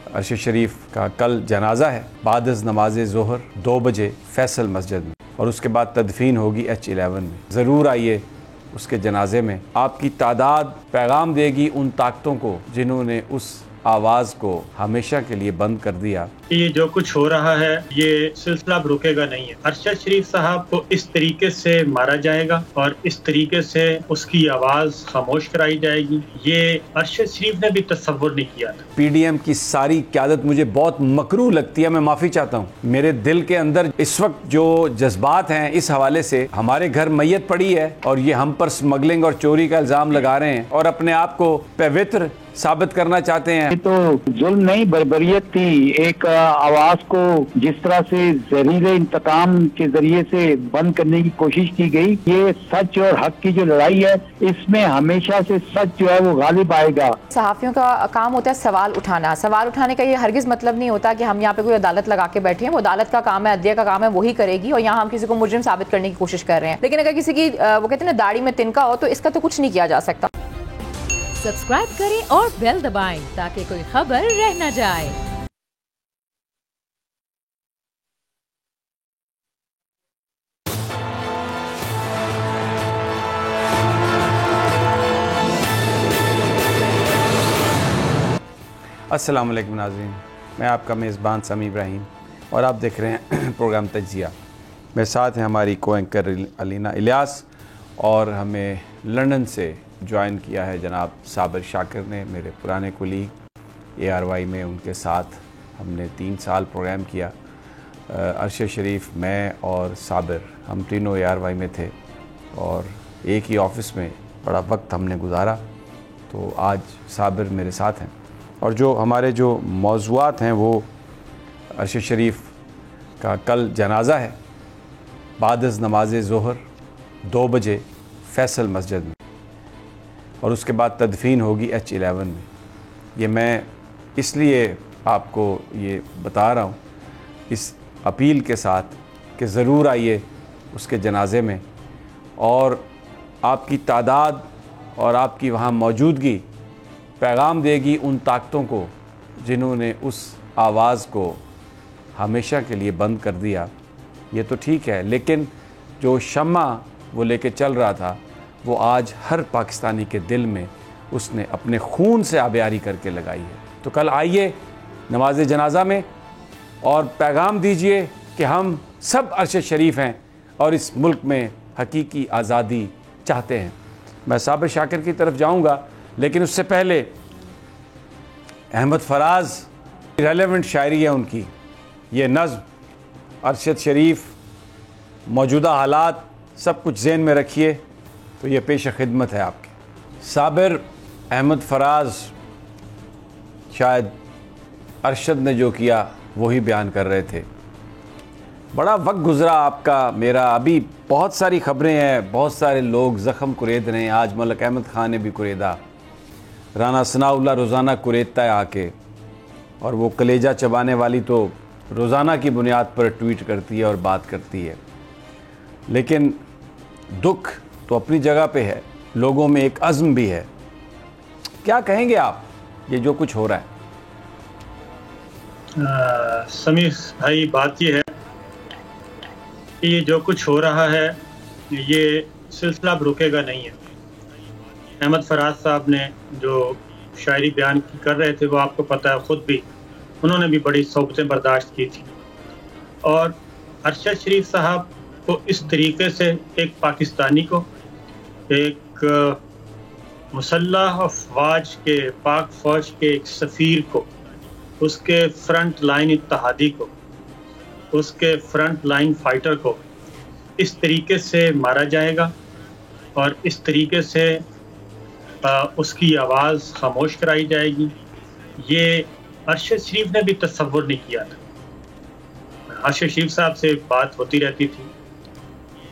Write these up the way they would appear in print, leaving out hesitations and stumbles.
अरशद शरीफ का कल जनाजा है बादज़ नमाज ज़ोहर 2 बजे फैसल मस्जिद में, और उसके बाद तदफीन होगी H11 में। ज़रूर आइए उसके जनाजे में। आपकी तादाद पैगाम देगी उन ताकतों को जिन्होंने उस आवाज़ को हमेशा के लिए बंद कर दिया। ये जो कुछ हो रहा है ये सिलसिला अब रुकेगा नहीं है। अरशद शरीफ साहब को इस तरीके से मारा जाएगा और इस तरीके से उसकी आवाज़ खामोश कराई जाएगी, ये अरशद शरीफ ने भी तस्वुर नहीं किया था। PDM की सारी क़यादत मुझे बहुत मकरूह लगती है। मैं माफ़ी चाहता हूँ। मेरे दिल के अंदर इस वक्त जो जज्बात हैं इस हवाले से, हमारे घर मैयत पड़ी है और ये हम पर स्मगलिंग और चोरी का इल्ज़ाम लगा रहे हैं और अपने आप को पवित्र साबित करना चाहते हैं। ये तो जुल्म नहीं, बर्बरियत थी। एक आवाज को जिस तरह से जहरीले इंतकाम के जरिए से बंद करने की कोशिश की गई, ये सच और हक की जो लड़ाई है इसमें हमेशा से सच जो है वो गालिब आएगा। सहाफ़ियों का काम होता है सवाल उठाना। सवाल उठाने का ये हरगिज मतलब नहीं होता कि हम यहाँ पे कोई अदालत लगा के बैठे हैं। वो अदालत का काम है, अदलिया का काम है, वही करेगी, और यहाँ हम किसी को मुजरिम साबित करने की कोशिश कर रहे हैं। लेकिन अगर किसी की वो कहते हैं ना दाढ़ी में तिनका हो, तो इसका तो कुछ नहीं किया जा सकता। सब्सक्राइब करें और बेल दबाएं ताकि कोई खबर रह न जाए। अस्सलाम वालेकुम नाज़रीन, मैं आपका मेज़बान समी इब्राहिम और आप देख रहे हैं प्रोग्राम तज्जिया। मेरे साथ हैं हमारी को एंकर अलीना इलियास, और हमें लंदन से ज्वाइन किया है जनाब साबिर शाकिर ने, मेरे पुराने कुलीग ARY में। उनके साथ हमने 3 साल प्रोग्राम किया। अरशद शरीफ, मैं और साबिर, हम तीनों ARY में थे और एक ही ऑफ़िस में बड़ा वक्त हमने गुजारा। तो आज साबिर मेरे साथ हैं और जो हमारे जो मौज़ूआत हैं वो अरशद शरीफ का कल जनाजा है बादज़ नमाज ज़ोहर 2 बजे फैसल मस्जिद में, और उसके बाद तदफीन होगी H11 में। ये मैं इसलिए आपको ये बता रहा हूँ इस अपील के साथ कि ज़रूर आइए उसके जनाजे में, और आपकी तादाद और आपकी वहाँ मौजूदगी पैगाम देगी उन ताकतों को जिन्होंने उस आवाज़ को हमेशा के लिए बंद कर दिया। ये तो ठीक है, लेकिन जो शम्मा वो लेके चल रहा था वो आज हर पाकिस्तानी के दिल में उसने अपने खून से आबियारी करके लगाई है। तो कल आइए नमाज जनाजा में और पैगाम दीजिए कि हम सब अरशद शरीफ हैं और इस मुल्क में हकीकी आज़ादी चाहते हैं। मैं साबिर शाकिर की तरफ जाऊंगा, लेकिन उससे पहले अहमद फराज रेलेवेंट शायरी है उनकी, ये नज़्म अरशद शरीफ, मौजूदा हालात सब कुछ ज़हन में रखिए, तो ये पेश खिदमत है आपकी। साबिर, अहमद फराज शायद अरशद ने जो किया वही बयान कर रहे थे। बड़ा वक्त गुज़रा आपका मेरा, अभी बहुत सारी ख़बरें हैं, बहुत सारे लोग ज़ख़म कुरेद रहे हैं। आज मलिक अहमद ख़ान ने भी कुरेदा, राना सनाउल्लाह रोज़ाना कुरेदता है आके, और वो कलेजा चबाने वाली तो रोज़ाना की बुनियाद पर ट्वीट करती है और बात करती है। लेकिन दुख तो अपनी जगह पे है, लोगों में एक अज़्म भी है। क्या कहेंगे आप ये जो कुछ हो रहा है? समीर भाई, बात ये है कि ये जो कुछ हो रहा है ये सिलसिला अब रुकेगा नहीं है। अहमद फराज साहब ने जो शायरी बयान कर रहे थे वो आपको पता है, ख़ुद भी उन्होंने भी बड़ी सोबतें बर्दाश्त की थी, और अरशद शरीफ साहब को इस तरीके से एक पाकिस्तानी को, एक मुसल्लह अफवाज के पाक फ़ौज के एक सफ़ीर को, उसके फ्रंट लाइन इत्तेहादी को, उसके फ्रंट लाइन फाइटर को इस तरीके से मारा जाएगा और इस तरीके से उसकी आवाज़ खामोश कराई जाएगी, ये अरशद शरीफ ने भी तस्वुर नहीं किया था। अरशद शरीफ साहब से बात होती रहती थी,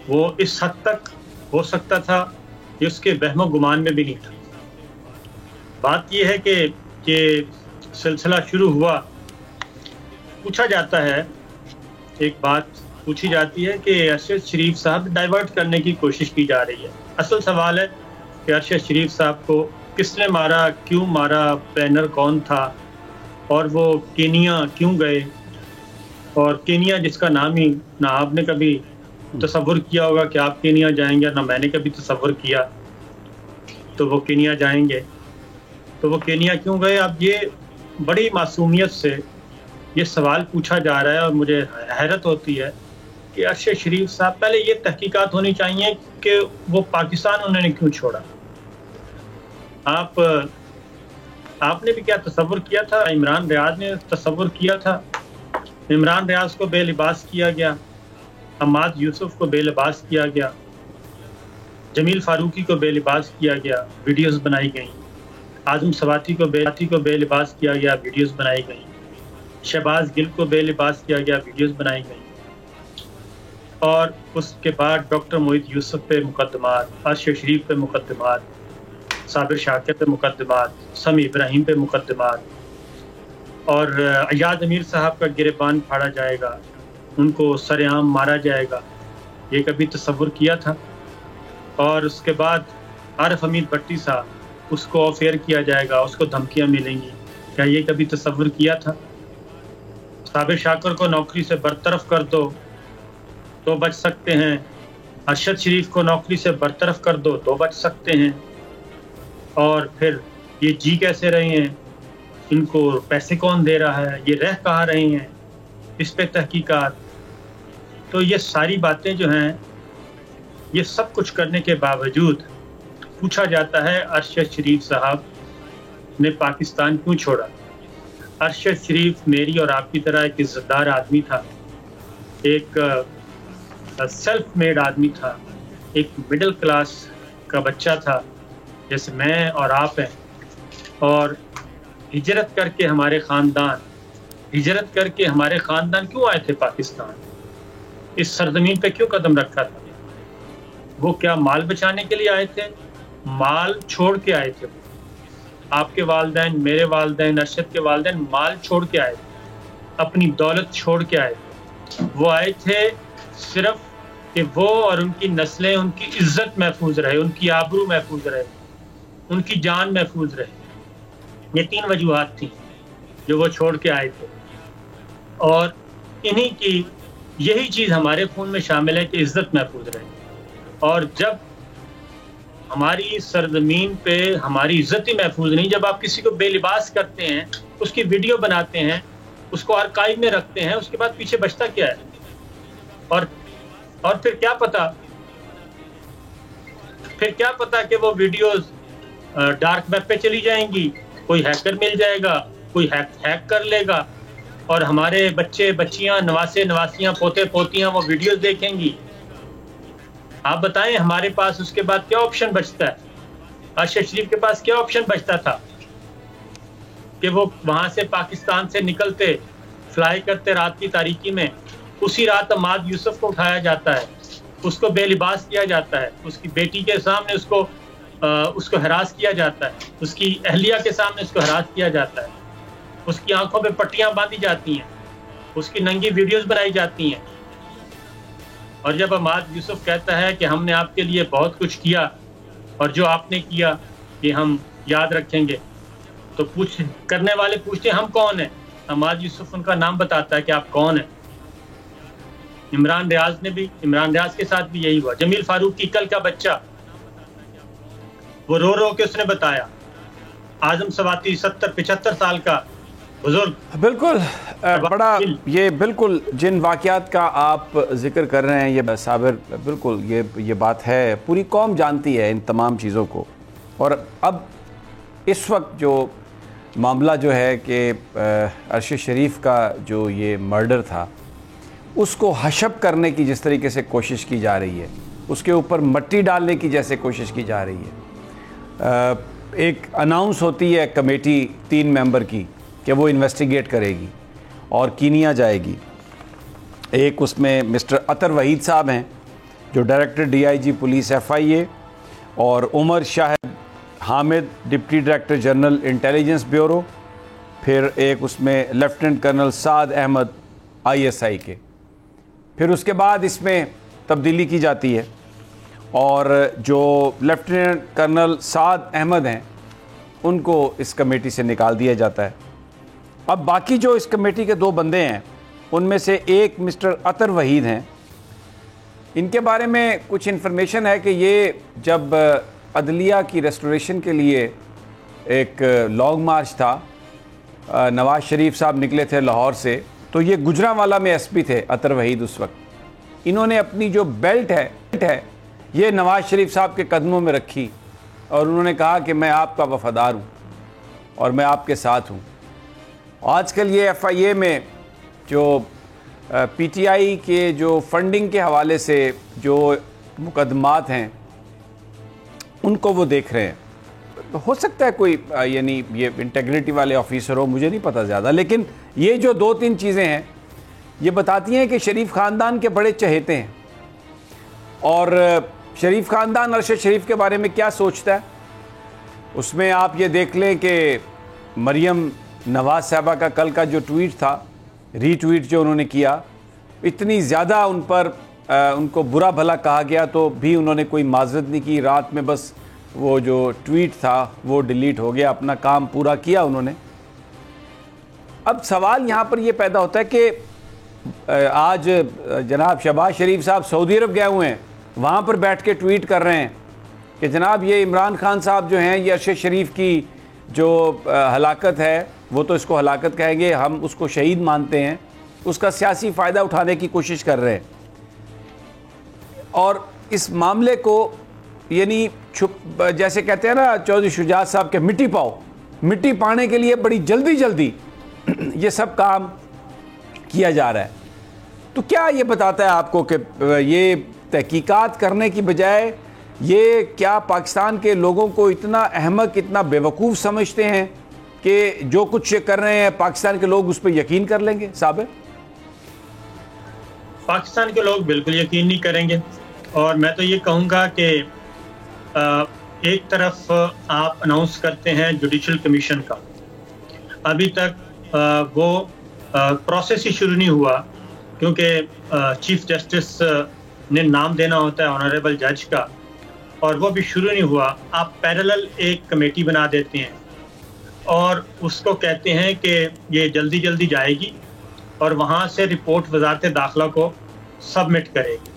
वो इस हद तक हो सकता था कि उसके वहमो गुमान में भी नहीं था। बात यह है कि सिलसिला शुरू हुआ, पूछा जाता है, एक बात पूछी जाती है कि अरशद शरीफ साहब डाइवर्ट करने की कोशिश की जा रही है। असल सवाल है कि अरशद शरीफ साहब को किसने मारा, क्यों मारा, बैनर कौन था, और वो केनिया क्यों गए, और केनिया जिसका नाम ही ना आपने कभी तसव्वुर किया होगा कि आप केनिया जाएंगे, ना मैंने कभी तसव्वुर किया तो वो केनिया जाएंगे। तो वो केनिया क्यों गए? अब ये बड़ी मासूमियत से ये सवाल पूछा जा रहा है और मुझे हैरत होती है कि अरशद शरीफ साहब, पहले ये तहकीकात होनी चाहिए कि वो पाकिस्तान उन्होंने क्यों छोड़ा। आपने भी क्या तसव्वुर किया था? इमरान रियाज ने तसव्वुर किया था? इमरान रियाज को बेलिबास किया गया, हमाद यूसुफ को बेलिबास किया गया, जमील फारूकी को बेलिबास किया गया, वीडियोस बनाई गई, आजम सवाती को बेलिबास किया गया, वीडियोस बनाई गई, शहबाज गिल को बेलिबास किया गया, वीडियोस बनाई गई, और उसके बाद डॉक्टर मोहित यूसुफ पे मुकदमात, अरशद शरीफ पे मुकदमात, साबिर शाकिर पे मुकदमात, समी इब्राहिम पे मुकदमात, और अयाज अमीर साहब का गिरेबान फाड़ा जाएगा, उनको सरेआम मारा जाएगा। ये कभी तसव्वुर किया था? और उसके बाद आरिफ हमीद भट्टी साहब, उसको ऑफेयर किया जाएगा, उसको धमकियां मिलेंगी, क्या ये कभी तसव्वुर किया था? साबिर शाकिर को नौकरी से बरतरफ कर दो तो बच सकते हैं, अरशद शरीफ को नौकरी से बरतरफ कर दो तो बच सकते हैं, और फिर ये जी कैसे रहे हैं, इनको पैसे कौन दे रहा है, ये रह कहाँ रहे हैं, इस पे तहकीकात। तो ये सारी बातें जो हैं, ये सब कुछ करने के बावजूद पूछा जाता है अरशद शरीफ साहब ने पाकिस्तान क्यों छोड़ा। अरशद शरीफ मेरी और आपकी तरह एक इज्जतदार आदमी था, एक सेल्फ मेड आदमी था, एक मिडिल क्लास का बच्चा था जैसे मैं और आप हैं, और हिजरत करके हमारे ख़ानदान क्यों आए थे पाकिस्तान? इस सरजमीन पे क्यों कदम रखा था? वो क्या माल बचाने के लिए आए थे? माल छोड़ के आए थे। आपके वालिदैन, मेरे वालिदैन, अरशद के वालिदैन माल छोड़ के आए थे, अपनी दौलत छोड़ के आए थे। वो आए थे सिर्फ कि वो और उनकी नस्लें, उनकी इज्जत महफूज रहे, उनकी आबरू महफूज रहे, उनकी जान महफूज रहे। ये 3 वजूहात थी जो वो छोड़ के आए थे, और इन्हीं की यही चीज़ हमारे खून में शामिल है कि इज्जत महफूज रहे। और जब हमारी सरजमीन पे हमारी इज्जत ही महफूज नहीं, जब आप किसी को बेलिबास करते हैं, उसकी वीडियो बनाते हैं, उसको आर्काइव में रखते हैं, उसके बाद पीछे बचता क्या है? और फिर क्या पता कि वो वीडियोस डार्क वेब पे चली जाएंगी, कोई हैकर मिल जाएगा, कोई हैक कर लेगा, और हमारे बच्चे बच्चियां, नवासे नवासियां, पोते पोतियां वो वीडियोस देखेंगी। आप बताएं हमारे पास उसके बाद क्या ऑप्शन बचता है? अरशद शरीफ के पास क्या ऑप्शन बचता था कि वो वहां से पाकिस्तान से निकलते, फ्लाई करते रात की तारीकी में, उसी रात हमाद यूसुफ को उठाया जाता है, उसको बेलिबास किया जाता है, उसकी बेटी के सामने उसको हरास किया जाता है, उसकी अहलिया के सामने उसको हरास किया जाता है, उसकी आंखों पे पट्टियां बांधी जाती हैं, उसकी नंगी वीडियोस बनाई जाती हैं। और जब हमाद यूसुफ कहता है कि हमने आपके लिए बहुत कुछ किया और जो आपने किया ये हम याद रखेंगे, तो करने वाले पूछते हैं हम कौन हैं? हमाद यूसुफ उनका नाम बताता है कि आप कौन हैं। इमरान रियाज के साथ भी यही हुआ। जमील फारूकी कल का बच्चा, वो रो के उसने बताया। आजम सवाती 70-75 साल का बुजुर्ग। बिल्कुल बड़ा, ये बिल्कुल जिन वाक़यात का आप जिक्र कर रहे हैं, ये साबिर, बिल्कुल ये बात है, पूरी कौम जानती है इन तमाम चीज़ों को। और अब इस वक्त जो मामला जो है कि अरशद शरीफ का जो ये मर्डर था, उसको हशब करने की जिस तरीके से कोशिश की जा रही है, उसके ऊपर मट्टी डालने की जैसे कोशिश की जा रही है। एक अनाउंस होती है कमेटी 3 मेंबर की कि वो इन्वेस्टिगेट करेगी और कीनिया जाएगी। एक उसमें मिस्टर अतर वहीद साहब हैं जो डायरेक्टर DIG पुलिस FIA, और Umar Shahid Hamid deputy director general intelligence bureau, फिर एक उसमें lieutenant colonel Saad Ahmed ISI के। फिर उसके बाद इसमें तब्दीली की जाती है और जो लेफ्टिनेंट कर्नल साद अहमद हैं उनको इस कमेटी से निकाल दिया जाता है। अब बाकी जो इस कमेटी के 2 बंदे हैं उनमें से एक मिस्टर अतर वहीद हैं। इनके बारे में कुछ इन्फॉर्मेशन है कि ये जब अदलिया की रेस्टोरेशन के लिए एक लॉन्ग मार्च था, नवाज़ शरीफ साहब निकले थे लाहौर से, तो ये गुजरांवाला में एसपी थे अतर वहीद उस वक्त। इन्होंने अपनी जो बेल्ट है ये नवाज़ शरीफ साहब के कदमों में रखी और उन्होंने कहा कि मैं आपका वफ़ादार हूँ और मैं आपके साथ हूँ। आजकल ये FIA में जो PTI के जो फंडिंग के हवाले से जो मुकदमात हैं उनको वो देख रहे हैं। हो सकता है कोई यानी ये इंटेग्रिटी वाले ऑफिसर हो, मुझे नहीं पता ज़्यादा, लेकिन ये जो 2-3 चीज़ें हैं ये बताती हैं कि शरीफ ख़ानदान के बड़े चहेते हैं। और शरीफ ख़ानदान अरशद शरीफ के बारे में क्या सोचता है उसमें आप ये देख लें कि मरियम नवाज़ साहबा का कल का जो ट्वीट था, रीट्वीट जो उन्होंने किया, इतनी ज़्यादा उन पर उनको बुरा भला कहा गया तो भी उन्होंने कोई माजरत नहीं की। रात में बस वो जो ट्वीट था वो डिलीट हो गया, अपना काम पूरा किया उन्होंने। अब सवाल यहाँ पर ये पैदा होता है कि आज जनाब शहबाज शरीफ साहब सऊदी अरब गए हुए हैं, वहाँ पर बैठ के ट्वीट कर रहे हैं कि जनाब ये इमरान खान साहब जो हैं ये अरशद शरीफ की जो हलाकत है, वो तो इसको हलाकत कहेंगे, हम उसको शहीद मानते हैं, उसका सियासी फ़ायदा उठाने की कोशिश कर रहे हैं। और इस मामले को यानी जैसे कहते हैं ना चौधरी शुजात साहब के मिट्टी पाने के लिए बड़ी जल्दी ये सब काम किया जा रहा है। तो क्या ये बताता है आपको कि ये तहकीकात करने की बजाय ये क्या पाकिस्तान के लोगों को इतना अहमक, इतना बेवकूफ़ समझते हैं कि जो कुछ ये कर रहे हैं पाकिस्तान के लोग उस पर यकीन कर लेंगे? साबिर, पाकिस्तान के लोग बिल्कुल यकीन नहीं करेंगे। और मैं तो ये कहूँगा कि एक तरफ आप अनाउंस करते हैं जुडिशल कमीशन का, अभी तक वो प्रोसेस ही शुरू नहीं हुआ क्योंकि चीफ जस्टिस ने नाम देना होता है ऑनरेबल जज का, और वो भी शुरू नहीं हुआ। आप पैरेलल एक कमेटी बना देते हैं और उसको कहते हैं कि ये जल्दी जाएगी और वहाँ से रिपोर्ट वजारत दाखिला को सबमिट करेगी,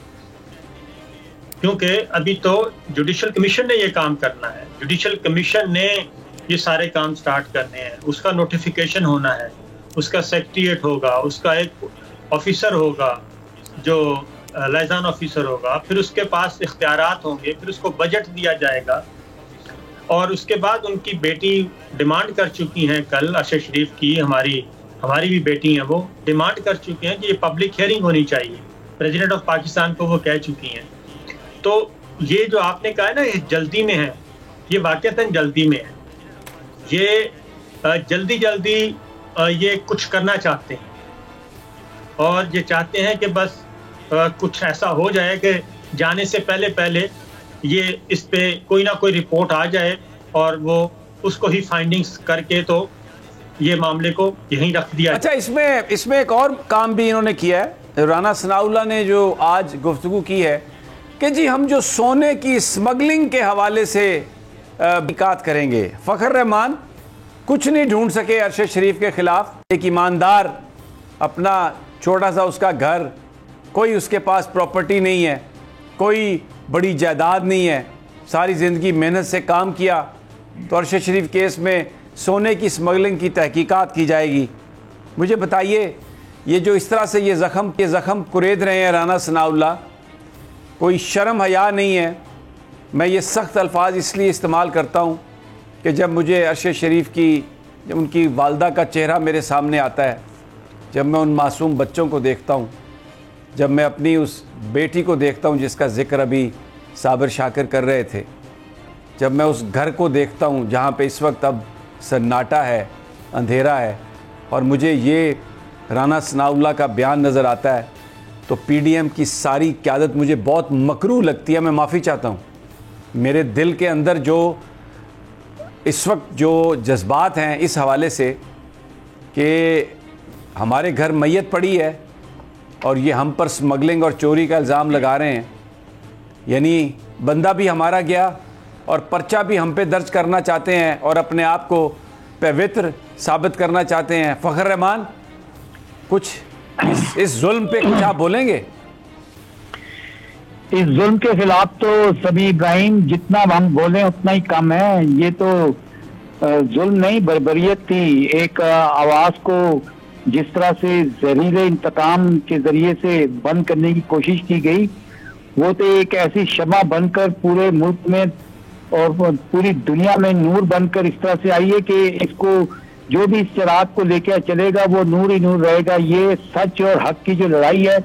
क्योंकि अभी तो जुडिशल कमीशन ने ये काम करना है। जुडिशल कमीशन ने ये सारे काम स्टार्ट करने हैं, उसका नोटिफिकेशन होना है, उसका सेक्रेटेरिएट होगा, उसका एक ऑफिसर होगा जो लाइजान ऑफिसर होगा, फिर उसके पास इख्तियारात होंगे, फिर उसको बजट दिया जाएगा। और उसके बाद उनकी बेटी डिमांड कर चुकी हैं, कल अरशद शरीफ की हमारी भी बेटी हैं, वो डिमांड कर चुकी हैं कि ये पब्लिक हियरिंग होनी चाहिए। प्रेसिडेंट ऑफ पाकिस्तान को वो कह चुकी हैं। तो ये जो आपने कहा है ना ये जल्दी में है, ये वाकईतन जल्दी में है। ये जल्दी ये कुछ करना चाहते हैं और ये चाहते हैं कि बस कुछ ऐसा हो जाए कि जाने से पहले ये इस पे कोई ना कोई रिपोर्ट आ जाए और वो उसको ही फाइंडिंग्स करके तो ये मामले को यहीं रख दिया। अच्छा, इसमें एक और काम भी इन्होंने किया है। राना सनाउल्लाह ने जो आज गुफ्तगू की है कि जी हम जो सोने की स्मगलिंग के हवाले से बिकात करेंगे। फ़खर रहमान कुछ नहीं ढूंढ सके अरशद शरीफ के ख़िलाफ़। एक ईमानदार, अपना छोटा सा उसका घर, कोई उसके पास प्रॉपर्टी नहीं है, कोई बड़ी जायदाद नहीं है, सारी ज़िंदगी मेहनत से काम किया, तो अरशद शरीफ केस में सोने की स्मगलिंग की तहकीकात की जाएगी। मुझे बताइए, ये जो इस तरह से ये ज़ख़म कुरेद रहे हैं राना सनाउल्लाह, कोई शर्म हया नहीं है। मैं ये सख्त अल्फाज इसलिए इस्तेमाल करता हूँ कि जब मुझे अरशद शरीफ की, जब उनकी वालदा का चेहरा मेरे सामने आता है, जब मैं उन मासूम बच्चों को देखता हूँ, जब मैं अपनी उस बेटी को देखता हूँ जिसका ज़िक्र अभी साबिर शाकिर कर रहे थे, जब मैं उस घर को देखता हूँ जहाँ पे इस वक्त अब सन्नाटा है, अंधेरा है, और मुझे ये राना सनाउल्लाह का बयान नज़र आता है, तो PDM की सारी क़यादत मुझे बहुत मकरूह लगती है। मैं माफ़ी चाहता हूँ। मेरे दिल के अंदर जो इस वक्त जो जज्बात हैं इस हवाले से कि हमारे घर मैयत पड़ी है और ये हम पर स्मगलिंग और चोरी का इल्ज़ाम लगा रहे हैं, यानी बंदा भी हमारा गया और पर्चा भी हम पे दर्ज करना चाहते हैं और अपने आप को पवित्र साबित करना चाहते हैं। फ़खर रहमान, कुछ इस जुल्म पे कुछ आप बोलेंगे? इस जुल्म के खिलाफ तो सभी इब्राहिम, जितना हम बोलें उतना ही कम है। ये तो जुल्म नहीं, बर्बरियत थी। एक आवाज को जिस तरह से जहरीले इंतकाम के जरिए से बंद करने की कोशिश की गई, वो तो एक ऐसी शमा बनकर पूरे मुल्क में और पूरी दुनिया में नूर बनकर इस तरह से आई है कि इसको जो भी इस चिराग को लेकर चलेगा वो नूर ही नूर रहेगा। ये सच और हक की जो लड़ाई है,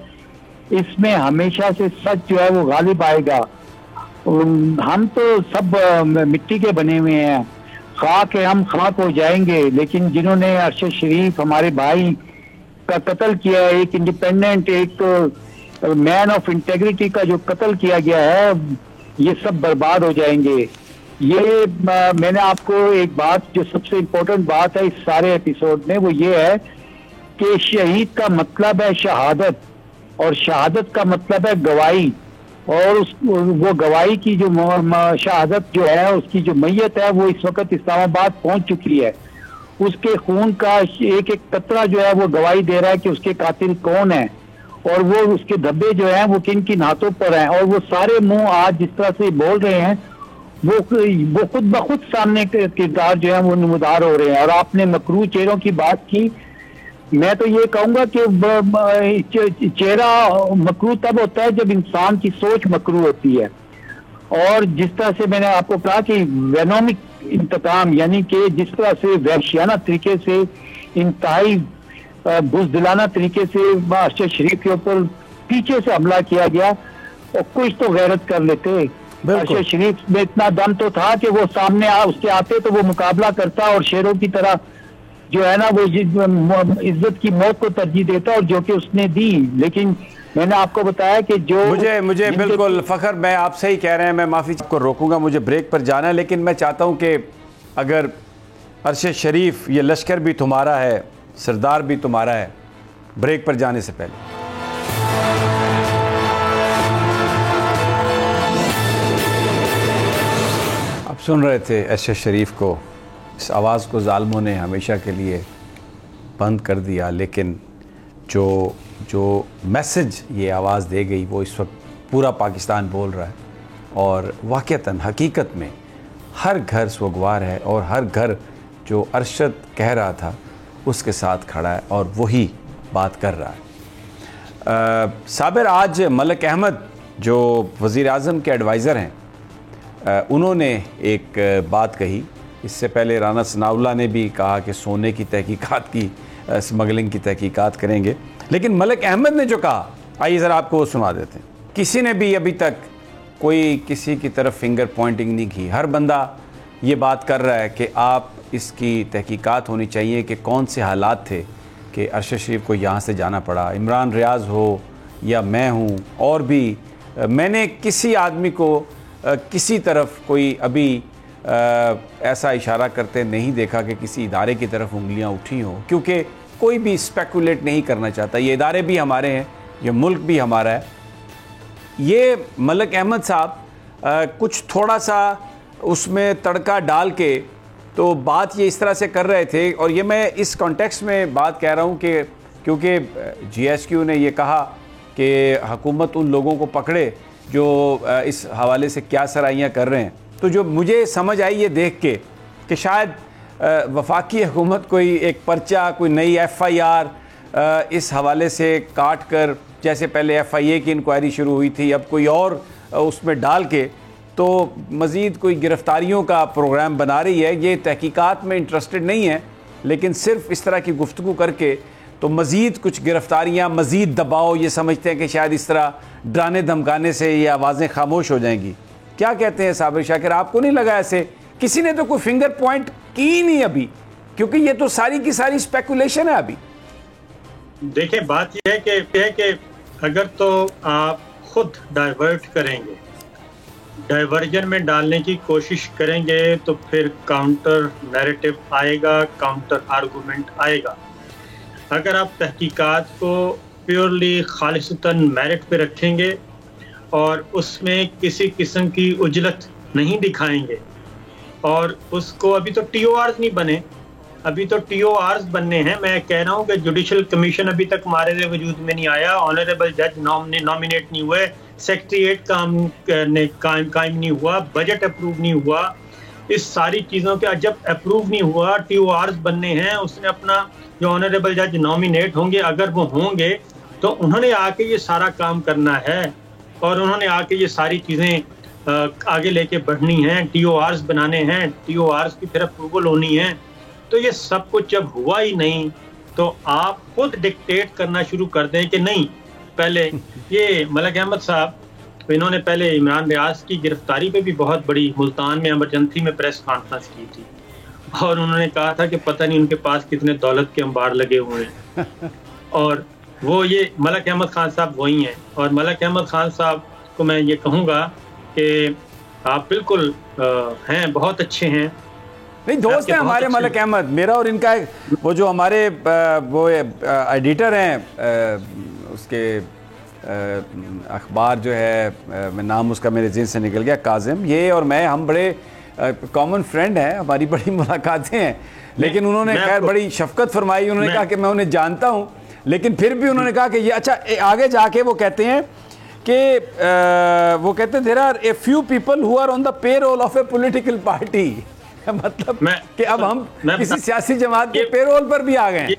इसमें हमेशा से सच जो है वो गालिब आएगा। हम तो सब मिट्टी के बने हुए हैं, खाक है, हम खाक हो जाएंगे। लेकिन जिन्होंने अरशद शरीफ हमारे भाई का कत्ल किया है, एक इंडिपेंडेंट, एक मैन ऑफ इंटेग्रिटी का जो कत्ल किया गया है, ये सब बर्बाद हो जाएंगे। ये मैंने आपको एक बात, जो सबसे इम्पोर्टेंट बात है इस सारे एपिसोड में, वो ये है कि शहीद का मतलब है शहादत, और शहादत का मतलब है गवाही। और वो गवाही की जो शहादत जो है, उसकी जो मैयत है, वो इस वक्त इस्लामाबाद पहुंच चुकी है। उसके खून का एक एक कतरा जो है वो गवाही दे रहा है कि उसके कातिल कौन है, और वो उसके धब्बे जो हैं वो किन किन हाथों पर हैं। और वो सारे मुंह आज जिस तरह से बोल रहे हैं, वो खुद ब खुद सामने के किरदार जो है वो नमूदार हो रहे हैं। और आपने मकरू चेहरों की बात की, मैं तो ये कहूंगा कि चेहरा मकरू तब होता है जब इंसान की सोच मकरू होती है। और जिस तरह से मैंने आपको कहा कि वेनोमिक इंतकाम, यानी कि जिस तरह से वहशियाना तरीके से, इंतहाई बुज़दिलाना तरीके से अरशद शरीफ के ऊपर पीछे से हमला किया गया, और कुछ तो गैरत कर लेते। अरशद शरीफ में इतना दम तो था कि वो सामने उसके आते तो वो मुकाबला करता, और शेरों की तरह जो है ना वो इज्जत की मौत को तरजीह देता, और जो कि उसने दी। लेकिन मैंने आपको बताया कि जो मुझे बिल्कुल फ़खर, मैं आप सही कह रहे हैं, मैं माफ़ी को रोकूंगा, मुझे ब्रेक पर जाना है। लेकिन मैं चाहता हूं कि अगर अरशद शरीफ, ये लश्कर भी तुम्हारा है, सरदार भी तुम्हारा है, ब्रेक पर जाने से पहले आप सुन रहे थे अरशद शरीफ को। इस आवाज़ को ज़ालिमों ने हमेशा के लिए बंद कर दिया, लेकिन जो मैसेज ये आवाज़ दे गई वो इस वक्त पूरा पाकिस्तान बोल रहा है। और वाक़तन हकीकत में हर घर सोगवार है, और हर घर जो अरशद कह रहा था उसके साथ खड़ा है और वही बात कर रहा है। साबिर, आज मलिक अहमद जो वज़ीर आज़म के एडवाइज़र हैं, उन्होंने एक बात कही। इससे पहले राना सनाउल्लाह ने भी कहा कि सोने की तहकीकात की, स्मगलिंग की तहकीकात करेंगे। लेकिन मलिक अहमद ने जो कहा, आइए ज़रा आपको वो सुना देते हैं। किसी ने भी अभी तक कोई किसी की तरफ फिंगर पॉइंटिंग नहीं की। हर बंदा ये बात कर रहा है कि आप इसकी तहकीकात होनी चाहिए कि कौन से हालात थे कि अरशद शरीफ को यहाँ से जाना पड़ा। इमरान रियाज़ हो या मैं हूँ और भी, मैंने किसी आदमी को किसी तरफ कोई अभी ऐसा इशारा करते नहीं देखा कि किसी इदारे की तरफ उंगलियां उठी हों, क्योंकि कोई भी स्पेकुलेट नहीं करना चाहता। ये इदारे भी हमारे हैं, ये मुल्क भी हमारा है। ये मलिक अहमद साहब कुछ थोड़ा सा उसमें तड़का डाल के तो बात ये इस तरह से कर रहे थे। और ये मैं इस कॉन्टेक्स्ट में बात कह रहा हूँ कि क्योंकि GSQ ने ये कहा कि हुकूमत उन लोगों को पकड़े जो इस हवाले से क्या सराहियाँ कर रहे हैं। तो जो मुझे समझ आई ये देख के कि शायद वफाकी हुकूमत कोई एक पर्चा, कोई नई FIR इस हवाले से काट कर, जैसे पहले FIA की इंक्वायरी शुरू हुई थी, अब कोई और उसमें डाल के तो मज़ीद कोई गिरफ़्तारियों का प्रोग्राम बना रही है। ये तहकीकात में इंटरेस्टेड नहीं है, लेकिन सिर्फ इस तरह की गुफ्तगू करके तो मज़ीद कुछ गिरफ़्तारियाँ, मज़ीद दबाव, ये समझते हैं कि शायद इस तरह डराने धमकाने से ये आवाज़ें खामोश हो जाएंगी। क्या कहते हैं साबिर शाकिर, आपको नहीं लगा ऐसे? किसी ने तो कोई फिंगर पॉइंट की ही नहीं अभी, क्योंकि ये तो सारी की सारी स्पेकुलेशन है अभी। देखिए, बात यह है कि अगर तो आप खुद डाइवर्ट करेंगे, डाइवर्जन में डालने की कोशिश करेंगे, तो फिर काउंटर नैरेटिव आएगा, काउंटर आर्गूमेंट आएगा। अगर आप तहकीकात को प्योरली खालिसतन मेरिट पे रखेंगे और उसमें किसी किस्म की उजलत नहीं दिखाएंगे, और उसको, अभी तो TORs नहीं बने, अभी तो TORs बनने हैं। मैं कह रहा हूँ कि जुडिशल कमीशन अभी तक हमारे वजूद में नहीं आया, ऑनरेबल जज नॉमिनेट नहीं हुए, सेक्रेटरीट कायम नहीं हुआ, बजट अप्रूव नहीं हुआ। इस सारी चीज़ों के जब अप्रूव नहीं हुआ, TORs बनने हैं, उसने अपना जो ऑनरेबल जज नॉमिनेट होंगे, अगर वो होंगे तो उन्होंने आके ये सारा काम करना है और उन्होंने आके ये सारी चीज़ें आगे लेके बढ़नी हैं, TORs बनाने हैं, TORs की फिर अप्रूवल होनी है। तो ये सब कुछ जब हुआ ही नहीं तो आप खुद डिक्टेट करना शुरू कर दें कि नहीं, पहले ये मलिक अहमद साहब, इन्होंने पहले इमरान रियाज की गिरफ्तारी पे भी बहुत बड़ी मुल्तान में इमरजेंसी में प्रेस कॉन्फ्रेंस की थी और उन्होंने कहा था कि पता नहीं उनके पास कितने दौलत के अंबार लगे हुए हैं। और वो ये मलिक अहमद खान साहब वही हैं। और मलिक अहमद खान साहब को मैं ये कहूँगा कि आप बिल्कुल हैं, बहुत अच्छे हैं, नहीं दोस्त हैं हमारे मलिक अहमद, मेरा और इनका वो जो हमारे वो एडिटर हैं उसके अखबार जो है, मैं नाम उसका मेरे ज़हन से निकल गया, काजिम, ये और मैं हम बड़े कॉमन फ्रेंड हैं, हमारी बड़ी मुलाकातें हैं। लेकिन उन्होंने खैर बड़ी शफकत फरमाई, उन्होंने कहा कि मैं उन्हें जानता हूँ, लेकिन फिर भी उन्होंने कहा कि ये अच्छा, आगे जाके वो कहते हैं कि वो कहते हैं there are a few people who are on the payroll of a political party. मतलब कि अब हम किसी सियासी जमात के पेरोल पर भी आ गए।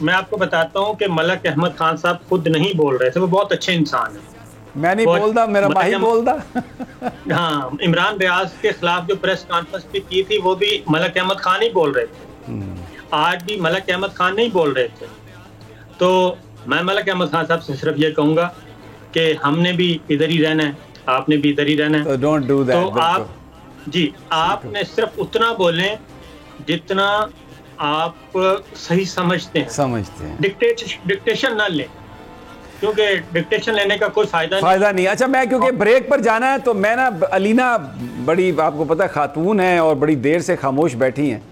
मैं आपको बताता हूँ कि मलिक अहमद खान साहब खुद नहीं बोल रहे थे, वो बहुत अच्छे इंसान हैं। मैं नहीं बोलता, मेरा भाई बोलता। हाँ, इमरान रियाज के खिलाफ जो प्रेस कॉन्फ्रेंस भी की थी वो भी मलिक अहमद खान ही बोल रहे थे, आज भी मलिक अहमद खान नहीं बोल रहे थे। तो मैं मलिक अहमद खान साहब से सिर्फ ये कहूँगा कि हमने भी इधर ही रहना है, आपने भी इधर ही रहना है। Don't do that. तो आप जी, आपने सिर्फ उतना बोलें जितना आप सही समझते हैं। डिक्टेशन ना लें, क्योंकि डिक्टेशन लेने का कोई फायदा नहीं। अच्छा, मैं क्योंकि ब्रेक पर जाना है तो मैं ना, अलीना बड़ी आपको पता खातून है और बड़ी देर से खामोश बैठी हैं,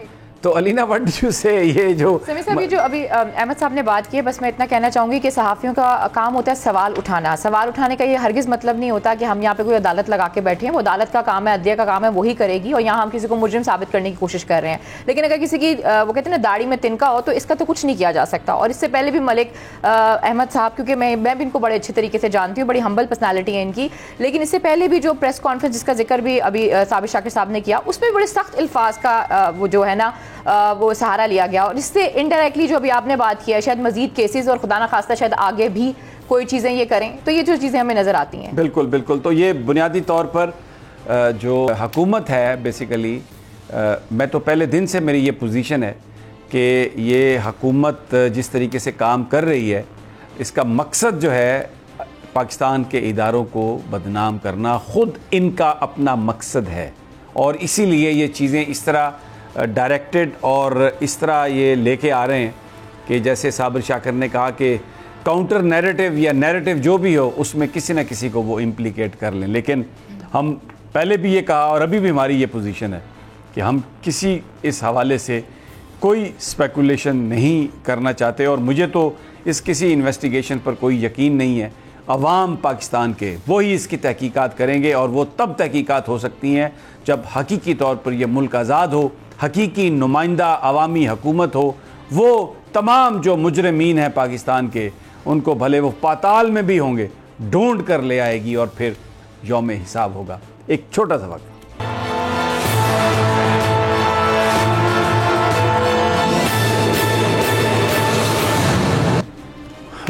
तो अलीना व्हाट डू यू से, ये जो समीर साहब, ये जो अभी अहमद साहब ने बात की है, बस मैं इतना कहना चाहूँगी कि सहाफ़ियों का काम होता है सवाल उठाना। सवाल उठाने का ये हरगिज़ मतलब नहीं होता कि हम यहाँ पे कोई अदालत लगा के बैठे हैं। वो अदालत का काम है, अदलिया का काम है, वही करेगी, और यहाँ हम किसी को मुजरिम साबित करने की कोशिश कर रहे हैं। लेकिन अगर किसी की वो कहते हैं ना दाढ़ी में तिनका हो, तो इसका तो कुछ नहीं किया जा सकता। और इससे पहले भी मलिक अहमद साहब, क्योंकि मैं भी इनको बड़े अच्छे तरीके से जानती हूँ, बड़ी हम्बल पर्सनैलिटी है इनकी, लेकिन इससे पहले भी जो प्रेस कॉन्फ्रेंस जिसका जिक्र भी अभी साबिर शाकिर साहब ने किया, उसमें बड़े सख्त अल्फाज का वो जो है ना वो सहारा लिया गया। और इससे इनडायरेक्टली जो अभी आपने बात की है, शायद मजीद केसेस और खुदा ना खास्ता शायद आगे भी कोई चीज़ें ये करें, तो ये जो चीज़ें हमें नज़र आती हैं। बिल्कुल बिल्कुल। तो ये बुनियादी तौर पर जो हुकूमत है, बेसिकली मैं तो पहले दिन से मेरी ये पोजीशन है कि ये हुकूमत जिस तरीके से काम कर रही है, इसका मकसद जो है पाकिस्तान के इदारों को बदनाम करना, ख़ुद इनका अपना मकसद है। और इसीलिए ये चीज़ें इस तरह डायरेक्टेड और इस तरह ये लेके आ रहे हैं कि जैसे साबिर शाकिर ने कहा कि काउंटर नैरेटिव या नैरेटिव जो भी हो, उसमें किसी न किसी को वो इम्प्लीकेट कर लें। लेकिन हम पहले भी ये कहा और अभी भी हमारी ये पोजीशन है कि हम किसी इस हवाले से कोई स्पेकुलेशन नहीं करना चाहते। और मुझे तो इस किसी इन्वेस्टिगेशन पर कोई यकीन नहीं है। अवाम पाकिस्तान के वही इसकी तहकीकात करेंगे, और वो तब तहकीकात हो सकती हैं जब हकीकी तौर पर यह मुल्क आज़ाद हो, हकीकी नुमाइंदा अवामी हुकूमत हो। वो तमाम जो मुजरिमीन हैं पाकिस्तान के, उनको भले वो पाताल में भी होंगे, ढूंढ कर ले आएगी और फिर यौम हिसाब होगा। एक छोटा सा वक्त।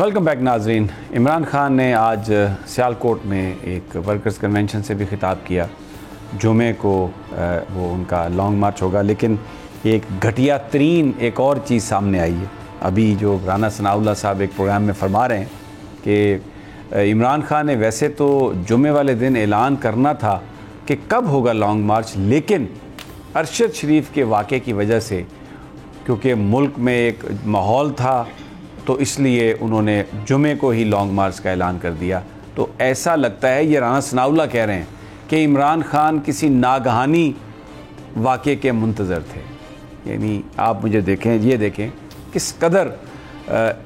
वेलकम बैक नाजरीन। इमरान खान ने आज सियालकोट में एक वर्कर्स कन्वेंशन से भी खिताब किया। जुमे को वो उनका लॉन्ग मार्च होगा, लेकिन एक घटिया तरीन एक और चीज़ सामने आई है। अभी जो राना सनाउल्लाह साहब एक प्रोग्राम में फरमा रहे हैं कि इमरान खान ने वैसे तो जुमे वाले दिन ऐलान करना था कि कब होगा लॉन्ग मार्च, लेकिन अरशद शरीफ के वाक़े की वजह से, क्योंकि मुल्क में एक माहौल था, तो इसलिए उन्होंने जुमे को ही लॉन्ग मार्च का ऐलान कर दिया। तो ऐसा लगता है, ये राना सनाउल्लाह कह रहे हैं कि इमरान खान किसी नागहानी वाक़े के मुंतज़र थे। यानी आप मुझे देखें, ये देखें किस कदर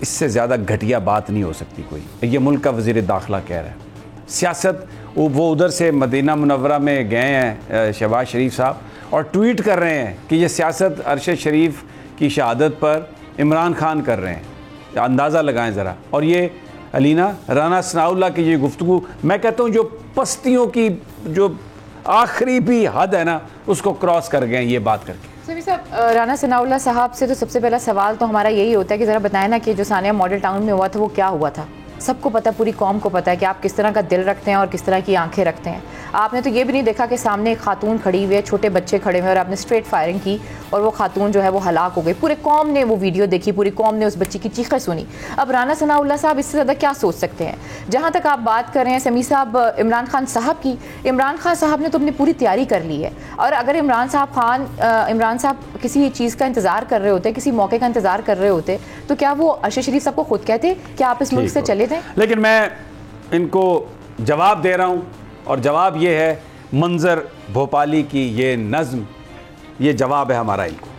इससे ज़्यादा घटिया बात नहीं हो सकती कोई। ये मुल्क का वज़ीर दाखिला कह रहा है। सियासत वो उधर से मदीना मुनव्वरा में गए हैं शहबाज शरीफ साहब, और ट्वीट कर रहे हैं कि ये सियासत अरशद शरीफ की शहादत पर इमरान खान कर रहे हैं। अंदाज़ा लगाएं ज़रा। और ये अलीना, राना सनाउल्लाह की ये गुफ्तगू, मैं कहता हूँ जो पस्तियों की जो आखिरी भी हद है ना, उसको क्रॉस कर गए ये बात करके। समीर साहब, राना सनाउल्लाह साहब से तो सबसे पहला सवाल तो हमारा यही होता है कि ज़रा बताएं ना कि जो सानिया मॉडल टाउन में हुआ था वो क्या हुआ था। सबको पता, पूरी कौम को पता है कि आप किस तरह का दिल रखते हैं और किस तरह की आंखें रखते हैं। आपने तो ये भी नहीं देखा कि सामने एक खातून खड़ी हुई है, छोटे बच्चे खड़े हुए, और आपने स्ट्रेट फायरिंग की और वो खातून जो है वो हलाक हो गई। पूरे कौम ने वो वीडियो देखी, पूरी कौम ने उस बच्ची की चीखें सुनी। अब राना सनाउल्लाह साहब इससे ज़्यादा क्या सोच सकते हैं? जहाँ तक आप बात कर रहे हैं समीर साहब इमरान खान साहब की, इमरान खान साहब ने तो अपनी पूरी तैयारी कर ली है। और अगर इमरान साहब किसी चीज़ का इंतज़ार कर रहे होते, किसी मौके का इंतज़ार कर रहे होते, तो क्या वो अरशद शरीफ साहब को खुद कहते कि आप इस मुल्क से चले जाएं? लेकिन मैं इनको जवाब दे रहा हूँ, और जवाब ये है, मंजर भोपाली की ये नज़्म, ये जवाब है हमारा इनको।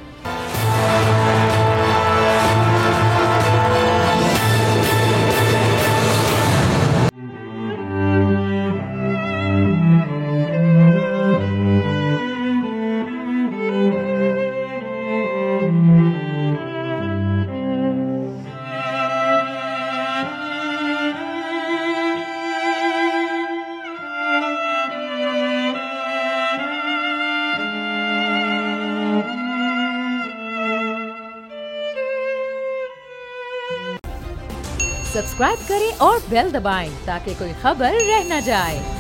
सब्सक्राइब करें और बेल दबाएं ताकि कोई खबर रह न जाए।